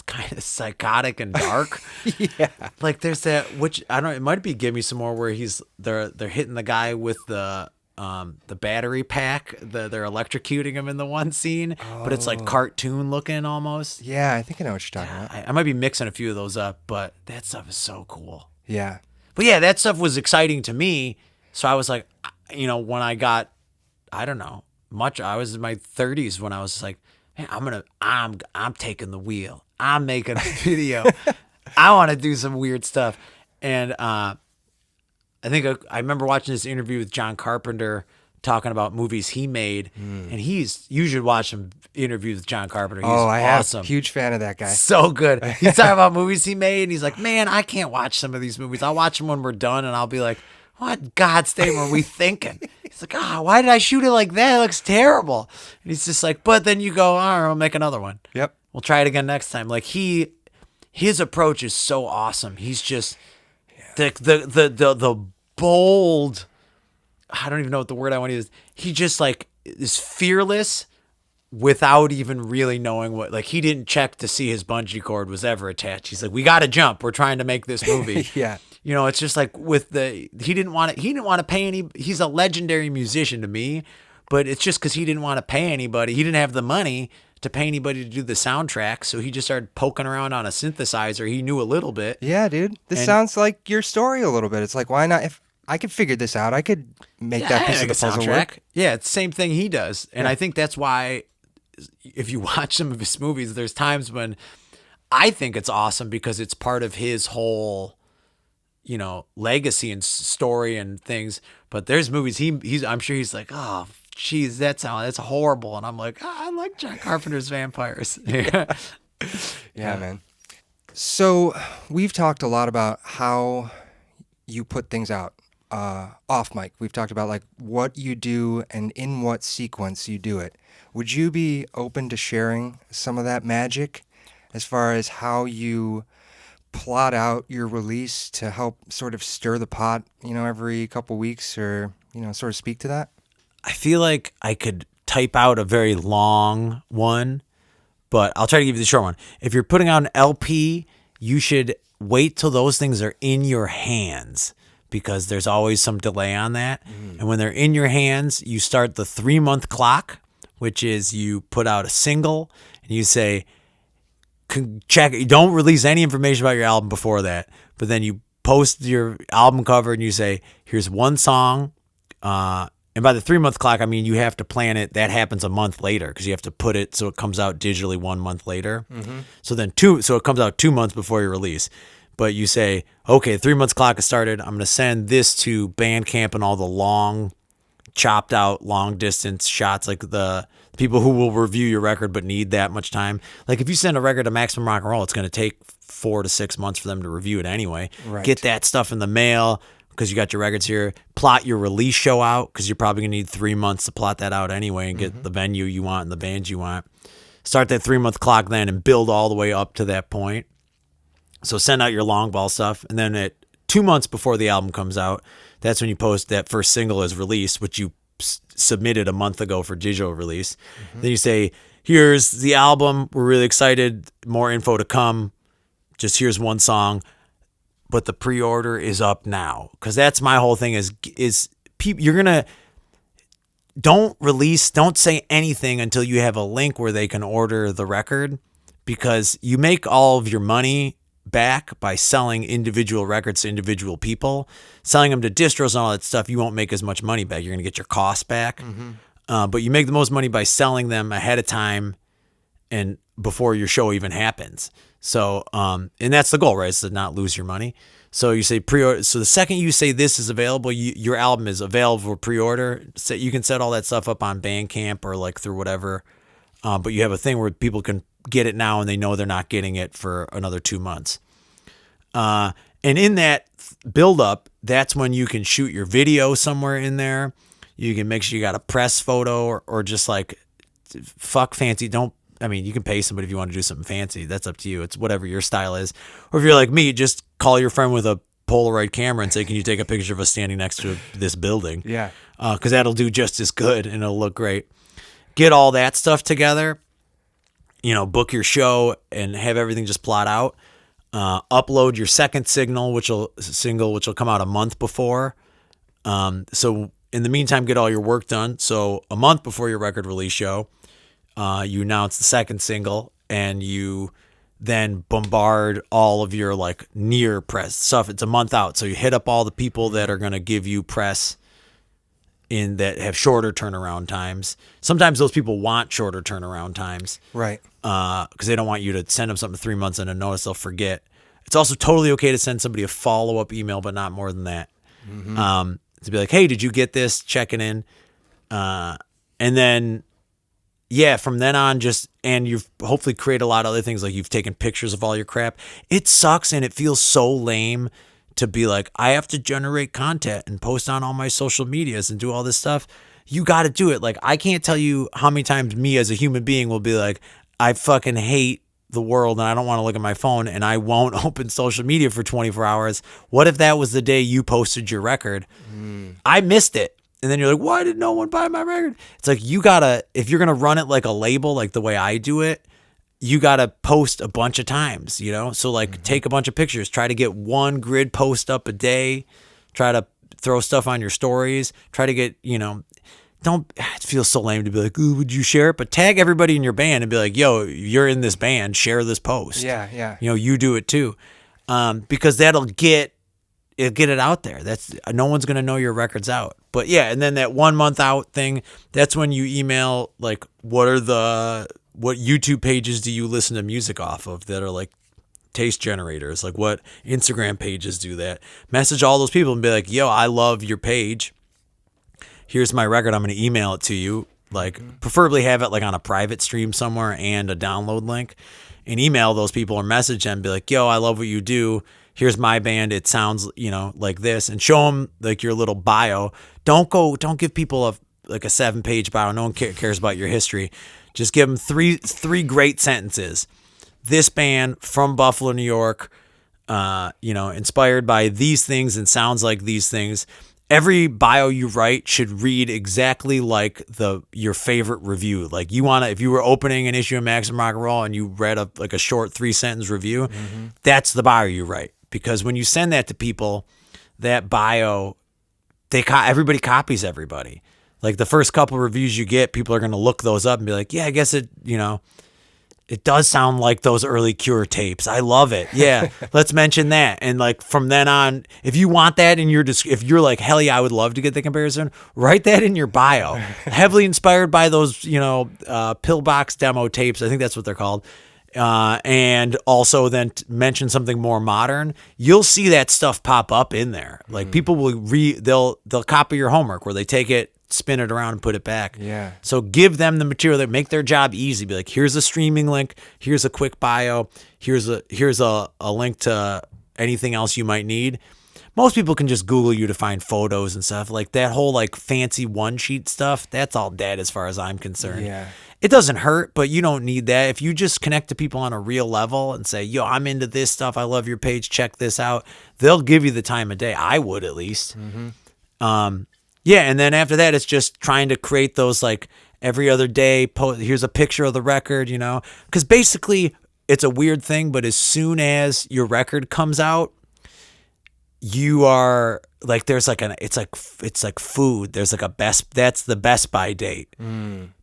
kind of psychotic and dark. Yeah. Like there's that, which I don't. It might be Give Me Some More, where they're hitting the guy with the battery pack. They're electrocuting him in the one scene, but it's like cartoon looking almost. Yeah, I think I know what you're talking about. I might be mixing a few of those up, but that stuff is so cool. Yeah. But yeah, that stuff was exciting to me. So I was like, when I got, I don't know, I was in my 30s when I was like, man, I'm taking the wheel. I'm making a video. I want to do some weird stuff. And I think I remember watching this interview with John Carpenter talking about movies he made. And you should watch some interviews with John Carpenter. He's I awesome. have. Huge fan of that guy. So good. He's talking about movies he made, and he's like, man, I can't watch some of these movies. I'll watch them when we're done, and I'll be like, what God's name were we thinking? He's like, why did I shoot it like that? It looks terrible. And he's just like, but then you go, all right, I'll make another one. Yep. We'll try it again next time. Like his approach is so awesome. He's just the bold, I don't even know what the word I want to use. He just like is fearless without even really knowing what, like he didn't check to see his bungee cord was ever attached. He's like, we got to jump. We're trying to make this movie. Yeah. It's just like he didn't want to pay any, he's a legendary musician to me, but it's just because he didn't want to pay anybody. He didn't have the money to pay anybody to do the soundtrack. So he just started poking around on a synthesizer. He knew a little bit. Yeah, dude. This And- sounds like your story a little bit. It's like, why not? If I could figure this out, I could make that piece of the puzzle work. Yeah, it's the same thing he does. And I think that's why if you watch some of his movies, there's times when I think it's awesome because it's part of his whole, legacy and story and things. But there's movies I'm sure he's like, oh, geez, that's horrible. And I'm like, I like John Carpenter's vampires. Yeah, man. So we've talked a lot about how you put things out off mic. We've talked about like what you do and in what sequence you do it. Would you be open to sharing some of that magic as far as how you plot out your release to help sort of stir the pot, every couple weeks, or, sort of speak to that? I feel like I could type out a very long one, but I'll try to give you the short one. If you're putting out an LP, you should wait till those things are in your hands because there's always some delay on that. And when they're in your hands, you start the 3-month clock, which is you put out a single and you say, check. You don't release any information about your album before that, but then you post your album cover and you say, here's one song. And by the 3-month clock, I mean, you have to plan it. That happens a month later because you have to put it so it comes out digitally 1 month later. So then so it comes out 2 months before your release. But you say, okay, 3 months clock has started. I'm going to send this to Bandcamp and all the long, chopped out, long distance shots, like the people who will review your record but need that much time. Like if you send a record to Maximum Rock and Roll, it's going to take 4 to 6 months for them to review it anyway. Right. Get that stuff in the mail. because you got your records here. Plot your release show out because you're probably going to need 3 months to plot that out anyway and get the venue you want and the bands you want. Start that 3-month clock then and build all the way up to that point. So send out your long ball stuff. And then at 2 months before the album comes out, that's when you post that first single is released, which you submitted a month ago for digital release. Then you say, here's the album. We're really excited. More info to come. Just here's one song. But the pre-order is up now. Because that's my whole thing is people, you're going to, don't say anything until you have a link where they can order the record, because you make all of your money back by selling individual records to individual people. Selling them to distros and all that stuff, you won't make as much money back. You're going to get your costs back. But you make the most money by selling them ahead of time and before your show even happens. So, and that's the goal, right? Is to not lose your money. So you say pre-order. So the second you say this is available, your album is available for pre-order. So you can set all that stuff up on Bandcamp or like through whatever. But you have a thing where people can get it now and they know they're not getting it for another 2 months. And in that build up, that's when you can shoot your video somewhere in there. You can make sure you got a press photo or just like fuck fancy. You can pay somebody if you want to do something fancy. That's up to you. It's whatever your style is. Or if you're like me, just call your friend with a Polaroid camera and say, can you take a picture of us standing next to this building? Yeah. Because that'll do just as good and it'll look great. Get all that stuff together, book your show and have everything just plot out. Upload your second single, which will come out a month before. So in the meantime, get all your work done. So a month before your record release show, you announce the second single and you then bombard all of your like near press stuff. It's a month out. So you hit up all the people that are going to give you press in that have shorter turnaround times. Sometimes those people want shorter turnaround times. Right. Because they don't want you to send them something 3 months in a notice they'll forget. It's also totally okay to send somebody a follow-up email, but not more than that. To be like, hey, did you get this? Checking in. And then, from then on, and you've hopefully created a lot of other things, like you've taken pictures of all your crap. It sucks and it feels so lame to be like, I have to generate content and post on all my social medias and do all this stuff. You got to do it. Like, I can't tell you how many times me as a human being will be like, I fucking hate the world and I don't want to look at my phone and I won't open social media for 24 hours. What if that was the day you posted your record? I missed it. And then you're like, why did no one buy my record? It's like, if you're going to run it like a label, like the way I do it, you got to post a bunch of times, So like take a bunch of pictures, try to get one grid post up a day, try to throw stuff on your stories, try to get, it feels so lame to be like, ooh, would you share it? But tag everybody in your band and be like, yo, you're in this band, share this post. Yeah. You do it too. Because that'll get it out there. No one's going to know your record's out. But yeah, and then that 1 month out thing, that's when you email like, what YouTube pages do you listen to music off of that are like taste generators? Like what Instagram pages do that? Message all those people and be like, yo, I love your page. Here's my record. I'm going to email it to you. Like preferably have it like on a private stream somewhere and a download link, and email those people or message them, be like, yo, I love what you do. Here's my band. It sounds, like this, and show them like your little bio. Don't give people a 7-page bio. No one cares about your history. Just give them three great sentences. This band from Buffalo, New York, inspired by these things and sounds like these things. Every bio you write should read exactly like your favorite review. Like if you were opening an issue of Maximum Rock and Roll and you read a short 3-sentence review, that's the bio you write. Because when you send that to people, that bio, everybody copies everybody. Like the first couple of reviews you get, people are going to look those up and be like, yeah, I guess it does sound like those early Cure tapes. I love it. Yeah, let's mention that. And like from then on, if you want that in if you're like, hell yeah, I would love to get the comparison, write that in your bio. Heavily inspired by those, Pillbox demo tapes. I think that's what they're called. And also then mention something more modern. You'll see that stuff pop up in there. Like people will they'll copy your homework where they take it, spin it around and put it back. Yeah. So give them the material that make their job easy. Be like, here's a streaming link. Here's a quick bio. Here's a link to anything else you might need. most people can just Google you to find photos and stuff. Like that whole like fancy one sheet stuff, that's all dead as far as I'm concerned. Yeah. It doesn't hurt, but you don't need that. If you just connect to people on a real level and say, yo, I'm into this stuff. I love your page. Check this out. They'll give you the time of day. I would at least. Yeah. And then after that, it's just trying to create those like every other day. Here's a picture of the record, you know, because basically it's a weird thing. But as soon as your record comes out, you are like, there's like it's like food. There's like that's the Best By date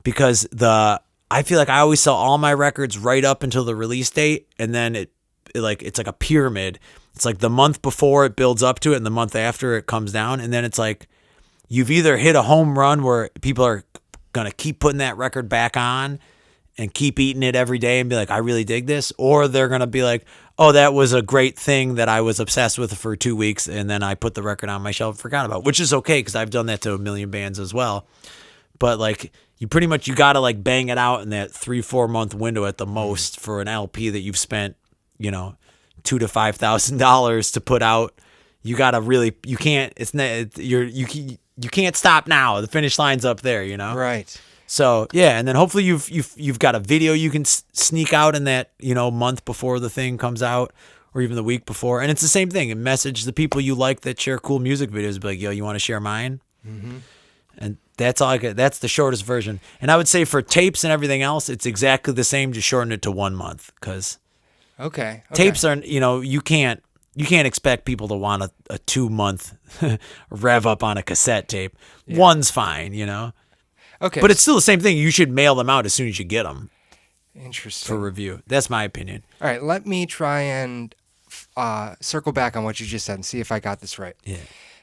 because I feel like I always sell all my records right up until the release date. And then it's like a pyramid. It's like the month before it builds up to it and the month after it comes down. And then it's like, you've either hit a home run where people are going to keep putting that record back on and keep eating it every day and be like, I really dig this. Or they're going to be like, oh, that was a great thing that I was obsessed with for 2 weeks. And then I put the record on my shelf and forgot about it, which is okay because I've done that to a million bands as well. But like you got to like bang it out in that 3-4 month window at the most for an LP that you've spent, you know, $2,000 to $5,000 to put out. You got to really, you can't, you can't stop now. The finish line's up there, you know? Right. So yeah, and then hopefully you've got a video you can sneak out in that, you know, month before the thing comes out, or even the week before. And it's the same thing. And message the people you like that share cool music videos. Be like, yo, you want to share mine? Mm-hmm. And that's all I get. That's the shortest version. And I would say for tapes and everything else, it's exactly the same. Just shorten it to 1 month because tapes are, you know, you can't expect people to want a 2 month rev up on a cassette tape. Yeah. One's fine, you know. Okay. But it's still the same thing. You should mail them out as soon as you get them. Interesting. For review. That's my opinion. All right, let me try and circle back on what you just said and see if I got this right. Yeah.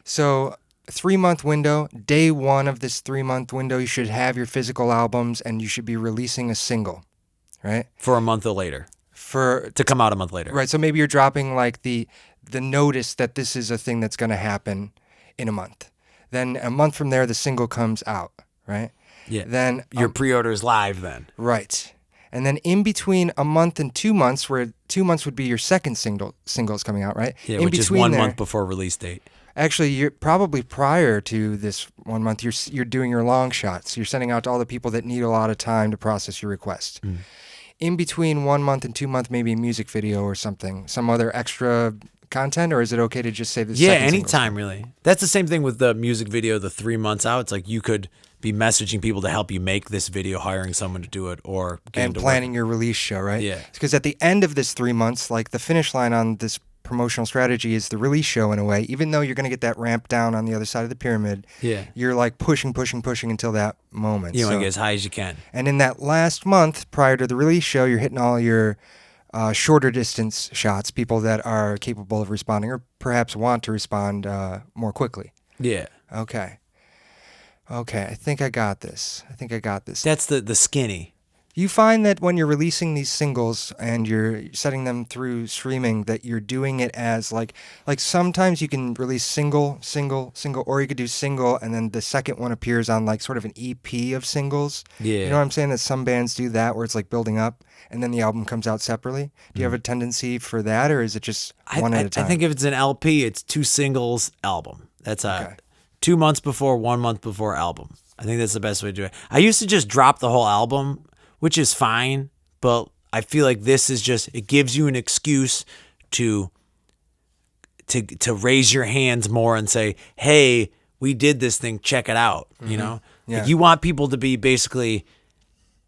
So 3-month window, day 1 of this 3-month window, you should have your physical albums and you should be releasing a single, right? For a month or later. To come out a month later. Right, so maybe you're dropping like the notice that this is a thing that's going to happen in a month. Then a month from there, the single comes out, right? Yeah. Then your pre-order is live then. Right. And then in between a month and 2 months, where 2 months would be your second singles coming out, right? Yeah, in which is 1 month before release date. Actually, you're probably prior to this 1 month, you're doing your long shots. You're sending out to all the people that need a lot of time to process your request. In between 1 month and 2 month, maybe a music video or something, some other extra content, or is it okay to just say this? Yeah, anytime really. That's the same thing with the music video, the 3 months out. It's like you could be messaging people to help you make this video, hiring someone to do it, or planning your release show, right? Yeah. Because at the end of this 3 months, like the finish line on this promotional strategy is the release show in a way. Even though you're going to get that ramp down on the other side of the pyramid, you're like pushing until that moment. You want to get as high as you can. And in that last month prior to the release show, you're hitting all your shorter distance shots, people that are capable of responding or perhaps want to respond more quickly. Yeah. Okay, I think I got this. That's the skinny. You find that when you're releasing these singles and you're setting them through streaming, that you're doing it as like sometimes you can release single, or you could do single and then the second one appears on like sort of an EP of singles. Yeah. You know what I'm saying? That some bands do that where it's like building up and then the album comes out separately. Do you have a tendency for that, or is it just one at a time? I think if it's an LP, it's 2 singles album. That's 2 months before, 1 month before album. I think that's the best way to do it. I used to just drop the whole album, which is fine, but I feel like this is just, it gives you an excuse to raise your hands more and say, hey, we did this thing, check it out, you know? Yeah. Like you want people to be basically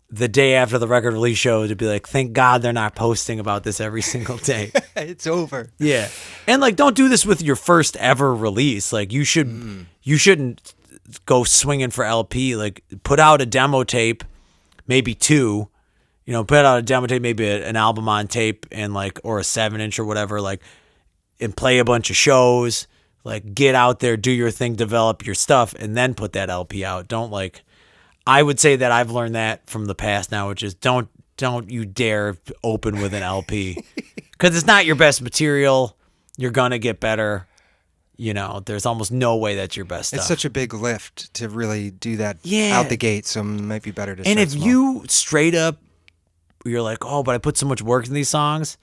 the day after the record release show to be like, thank God they're not posting about this every single day. It's over. Yeah. And like, don't do this with your first ever release. Like you shouldn't go swinging for LP. Like put out a demo tape, maybe 2, you know, put out a demo tape, maybe an album on tape and like, or a 7-inch or whatever, like, and play a bunch of shows, like get out there, do your thing, develop your stuff, and then put that LP out. Don't like, I would say that I've learned that from the past now, which is don't you dare open with an LP because it's not your best material. You're going to get better. You know, there's almost no way that's your best stuff. It's such a big lift to really do that Yeah. out the gate, so it might be better to And start if small. you straight up, you're like, oh, but I put so much work in these songs.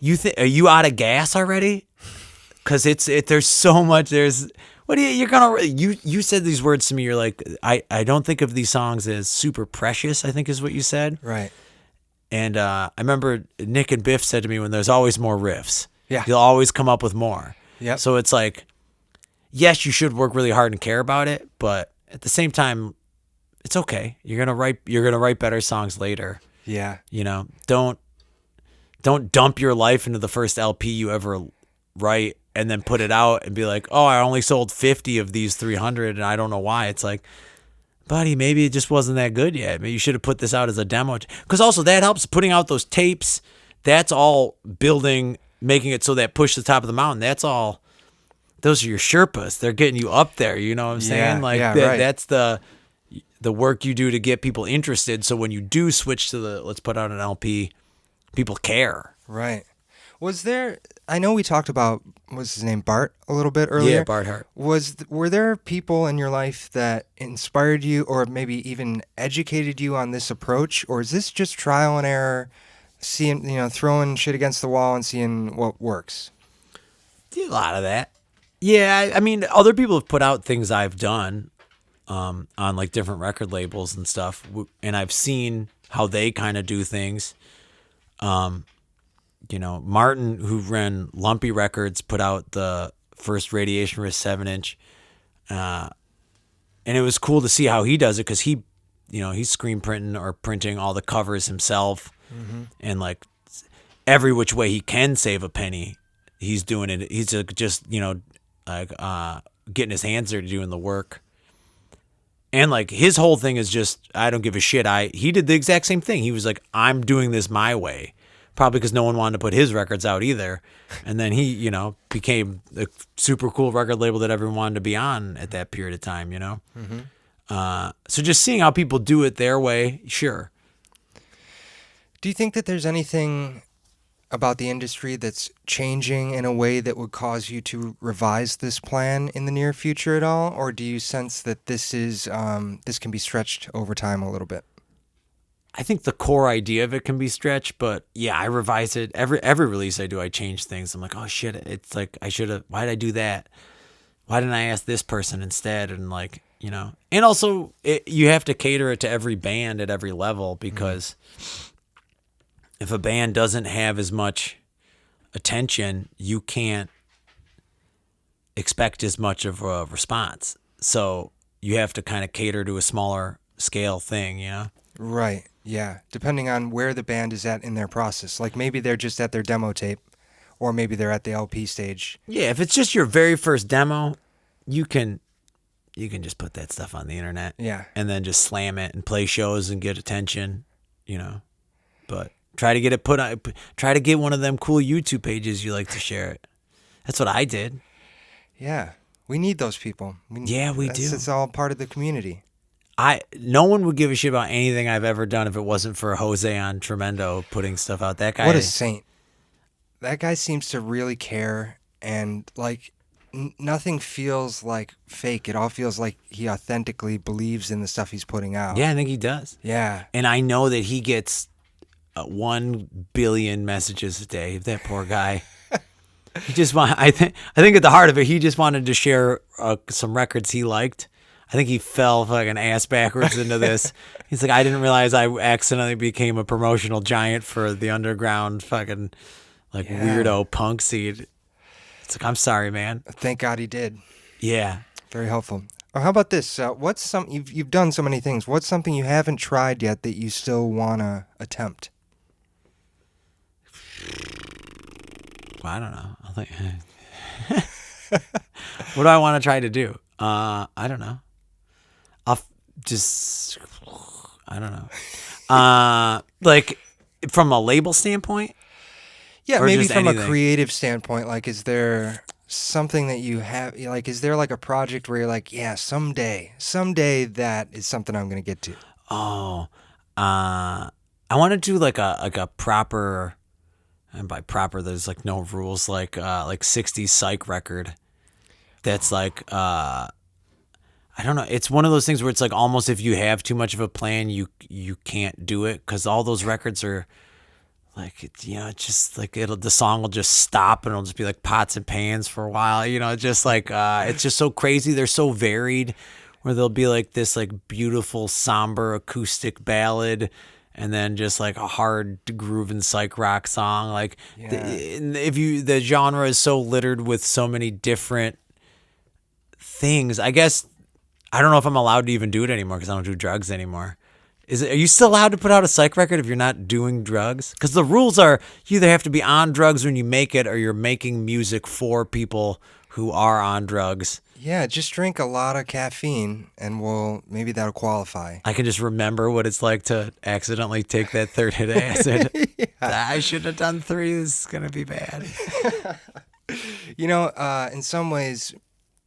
Are you out of gas already? because there's so much. You said these words to me. You're like, I don't think of these songs as super precious, I think is what you said. Right. And I remember Nick and Biff said to me, when there's always more riffs, Yeah. you'll always come up with more. Yep. So it's like, yes, you should work really hard and care about it, but at the same time, it's okay. You're gonna write better songs later. Yeah. You know, don't dump your life into the first LP you ever write and then put it out and be like, oh, I only sold 50 of these 300 and I don't know why. It's like, buddy, maybe it just wasn't that good yet. Maybe you should have put this out as a demo. Because also that helps, putting out those tapes. That's all building, making it so that push to the top of the mountain. That's all. Those are your Sherpas. They're getting you up there. You know what I'm saying? Like right. That's the work you do to get people interested. So when you do switch to let's put out an LP, people care. Right. Was there? I know we talked about what's his name, Bart, a little bit earlier. Yeah, Bart Hart. Were there people in your life that inspired you, or maybe even educated you on this approach, or is this just trial and error, seeing throwing shit against the wall and seeing what works? A lot of that. Yeah, I mean, other people have put out things I've done on like different record labels and stuff, and I've seen how they kind of do things. Martin, who ran Lumpy Records, put out the first Radiation Risk 7-inch, and it was cool to see how he does it because he's screen printing or printing all the covers himself, and like every which way he can save a penny, he's doing it. He's just getting his hands dirty doing the work. And like his whole thing is just, I don't give a shit. He did the exact same thing. He was like, I'm doing this my way. Probably because no one wanted to put his records out either. And then he, became a super cool record label that everyone wanted to be on at that period of time, So just seeing how people do it their way, sure. Do you think that there's anything about the industry that's changing in a way that would cause you to revise this plan in the near future at all? Or do you sense that this can be stretched over time a little bit? I think the core idea of it can be stretched, but yeah, I revise it. Every release I do, I change things. I'm like, oh shit, it's like, why did I do that? Why didn't I ask this person instead? And like, and also you have to cater it to every band at every level, because if a band doesn't have as much attention, you can't expect as much of a response. So you have to kind of cater to a smaller scale thing, Right. Yeah. Depending on where the band is at in their process. Like maybe they're just at their demo tape, or maybe they're at the LP stage. Yeah. If it's just your very first demo, you can just put that stuff on the internet. Yeah. And then just slam it and play shows and get attention, But try to get it put on. Try to get one of them cool YouTube pages you like to share it. That's what I did. Yeah. We need those people. We do. It's all part of the community. No one would give a shit about anything I've ever done if it wasn't for Jose on Tremendo putting stuff out. That guy. What a saint. That guy seems to really care, and like nothing feels like fake. It all feels like he authentically believes in the stuff he's putting out. Yeah, I think he does. Yeah. And I know that he gets 1 billion messages a day. That poor guy. He just I think at the heart of it, he just wanted to share some records he liked. I think he fell fucking ass backwards into this. He's like, I didn't realize I accidentally became a promotional giant for the underground fucking weirdo punk scene. It's like, I'm sorry, man. Thank God he did. Yeah. Very helpful. Or how about this? What's you've done so many things. What's something you haven't tried yet that you still want to attempt? Well, I don't know. I think. What do I want to try to do? I don't know. I don't know. Like from a label standpoint? Yeah, or maybe just from anything? a creative standpoint. Like, is there something that you have, like, is there like a project where you're like, yeah, someday that is something I'm going to get to? Oh, I want to do like a proper, and by proper, there's like no rules, like 60s psych record. That's like, I don't know. It's one of those things where it's like almost if you have too much of a plan, you can't do it, because all those records are like it's just like the song will just stop and it'll just be like pots and pans for a while. Just like it's just so crazy. They're so varied, where there'll be like this like beautiful somber acoustic ballad, and then just like a hard grooving psych rock song. Like the genre is so littered with so many different things. I guess I don't know if I'm allowed to even do it anymore because I don't do drugs anymore. Are you still allowed to put out a psych record if you're not doing drugs? Because the rules are you either have to be on drugs when you make it, or you're making music for people who are on drugs. Yeah, just drink a lot of caffeine, and maybe that'll qualify. I can just remember what it's like to accidentally take that third hit of acid. I should have done 3. This is gonna be bad. In some ways,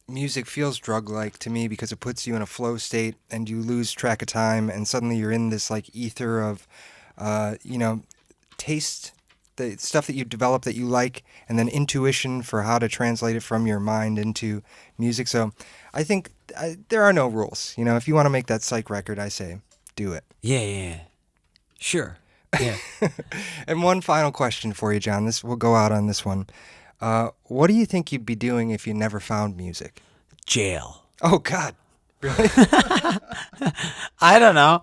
music feels drug-like to me because it puts you in a flow state and you lose track of time, and suddenly you're in this like ether of taste, the stuff that you develop that you like, and then intuition for how to translate it from your mind into music. So I think there are no rules. If you want to make that psych record, I say do it. Yeah. Sure. Yeah. And one final question for you, John. We'll go out on this one. What do you think you'd be doing if you never found music? Jail. Oh, God. Really? I don't know.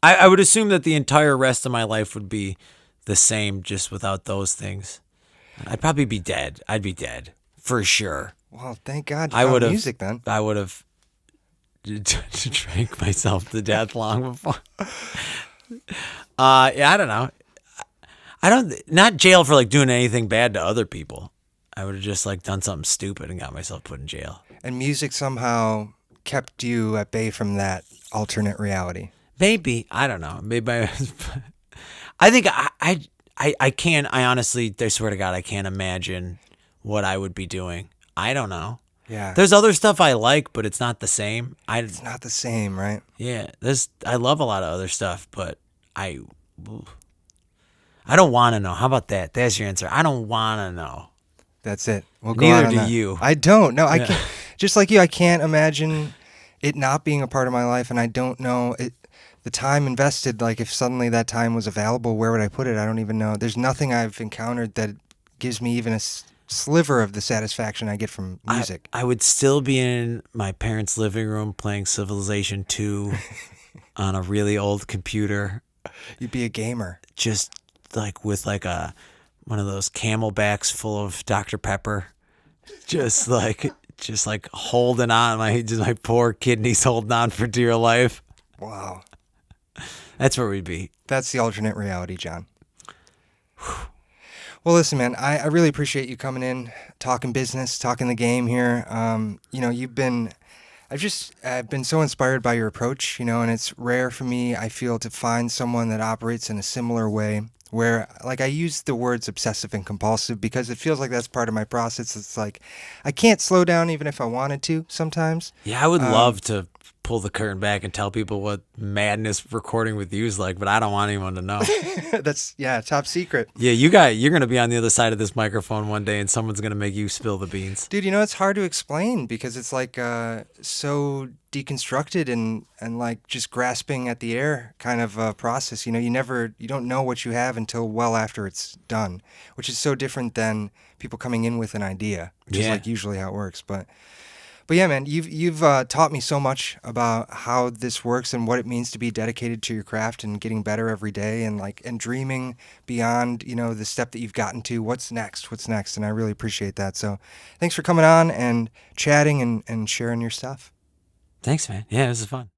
I would assume that the entire rest of my life would be the same just without those things. I'd probably be dead. I'd be dead for sure. Well, thank God you found music then. I would have drank myself to death long before. I don't know. Not jail for like doing anything bad to other people. I would have just like done something stupid and got myself put in jail. And music somehow kept you at bay from that alternate reality. Maybe. I don't know. Maybe I think I can't. I honestly, I swear to God, I can't imagine what I would be doing. I don't know. Yeah. There's other stuff I like, but it's not the same. It's not the same, right? Yeah. I love a lot of other stuff, but I don't want to know. How about that? That's your answer. I don't want to know. That's it. We'll go Neither on do that. you. I don't. No, I can't. Just like you, I can't imagine it not being a part of my life, and I don't know the time invested. Like if suddenly that time was available, where would I put it? I don't even know. There's nothing I've encountered that gives me even a sliver of the satisfaction I get from music. I would still be in my parents' living room playing Civilization 2 on a really old computer. You'd be a gamer. Just like with like one of those Camelbacks full of Dr. Pepper. Just like holding on. My poor kidneys holding on for dear life. Wow. That's where we'd be. That's the alternate reality, John. Well, listen, man, I really appreciate you coming in, talking business, talking the game here. I've been so inspired by your approach, and it's rare for me, I feel, to find someone that operates in a similar way where, like, I use the words obsessive and compulsive because it feels like that's part of my process. It's like I can't slow down even if I wanted to sometimes. Yeah, I would love to pull the curtain back and tell people what madness recording with you is like, but I don't want anyone to know. That's top secret. Yeah, you're going to be on the other side of this microphone one day and someone's going to make you spill the beans. Dude, it's hard to explain because it's like so deconstructed and like just grasping at the air kind of process. You don't know what you have until well after it's done, which is so different than people coming in with an idea, which is like usually how it works. But yeah, man, you've taught me so much about how this works and what it means to be dedicated to your craft and getting better every day and dreaming beyond, the step that you've gotten to. What's next? And I really appreciate that. So thanks for coming on and chatting and sharing your stuff. Thanks, man. Yeah, this is fun.